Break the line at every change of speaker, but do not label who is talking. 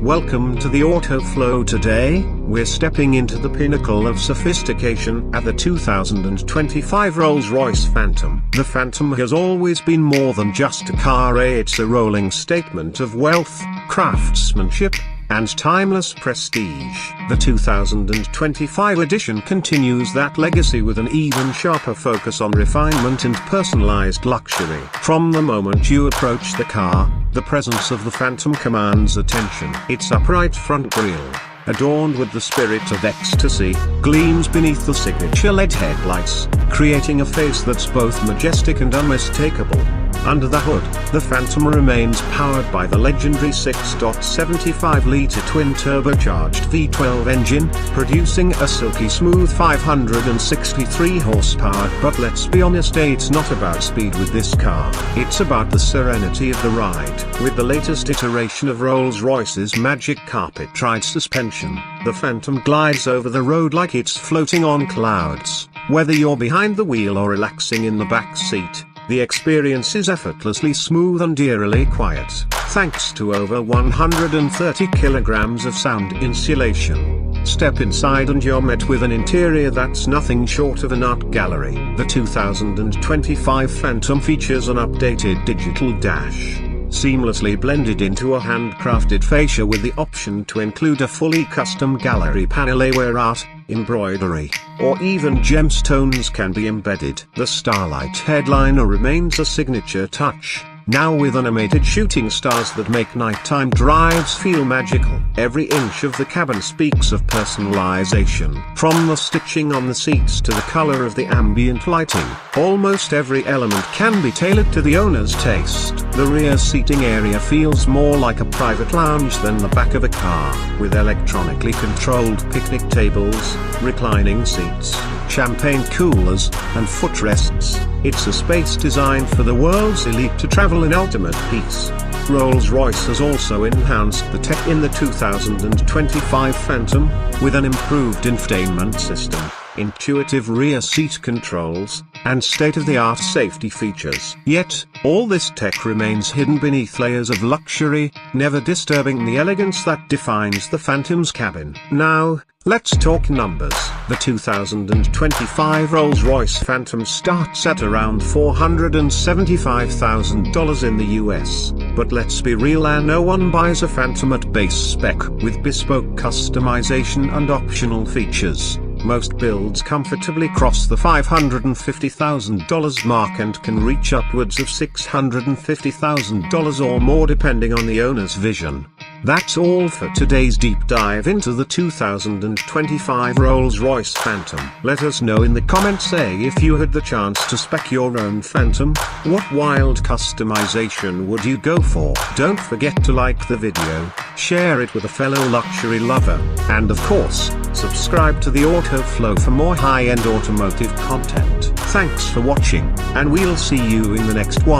Welcome to the Auto Flow. Today, we're stepping into the pinnacle of sophistication at the 2025 Rolls-Royce Phantom. The Phantom has always been more than just a car, it's a rolling statement of wealth, craftsmanship, and timeless prestige. The 2025 edition continues that legacy with an even sharper focus on refinement and personalized luxury. From the moment you approach the car, the presence of the Phantom commands attention. Its upright front grille, adorned with the Spirit of Ecstasy, gleams beneath the signature LED headlights, creating a face that's both majestic and unmistakable. Under the hood, the Phantom remains powered by the legendary 6.75-litre twin-turbocharged V12 engine, producing a silky-smooth 563 horsepower. But let's be honest, it's not about speed with this car, it's about the serenity of the ride. With the latest iteration of Rolls-Royce's magic carpet-ride suspension, the Phantom glides over the road like it's floating on clouds. Whether you're behind the wheel or relaxing in the back seat, the experience is effortlessly smooth and eerily quiet, thanks to over 130 kilograms of sound insulation. Step inside and you're met with an interior that's nothing short of an art gallery. The 2025 Phantom features an updated digital dash, seamlessly blended into a handcrafted fascia with the option to include a fully custom gallery panel where art, embroidery, or even gemstones can be embedded. The Starlight headliner remains a signature touch, now with animated shooting stars that make nighttime drives feel magical. Every inch of the cabin speaks of personalization. From the stitching on the seats to the color of the ambient lighting, almost every element can be tailored to the owner's taste. The rear seating area feels more like a private lounge than the back of a car, with electronically controlled picnic tables, reclining seats, champagne coolers, and footrests. It's a space designed for the world's elite to travel in ultimate peace. Rolls-Royce has also enhanced the tech in the 2025 Phantom, with an improved infotainment system, intuitive rear seat controls, and state-of-the-art safety features. Yet, all this tech remains hidden beneath layers of luxury, never disturbing the elegance that defines the Phantom's cabin. Now, let's talk numbers. The 2025 Rolls-Royce Phantom starts at around $475,000 in the US. But let's be real, no one buys a Phantom at base spec. With bespoke customization and optional features, most builds comfortably cross the $550,000 mark and can reach upwards of $650,000 or more depending on the owner's vision. That's all for today's deep dive into the 2025 Rolls-Royce Phantom. Let us know in the comments if you had the chance to spec your own Phantom, what wild customization would you go for? Don't forget to like the video, share it with a fellow luxury lover, and of course, subscribe to the Auto Flow for more high-end automotive content. Thanks for watching, and we'll see you in the next one.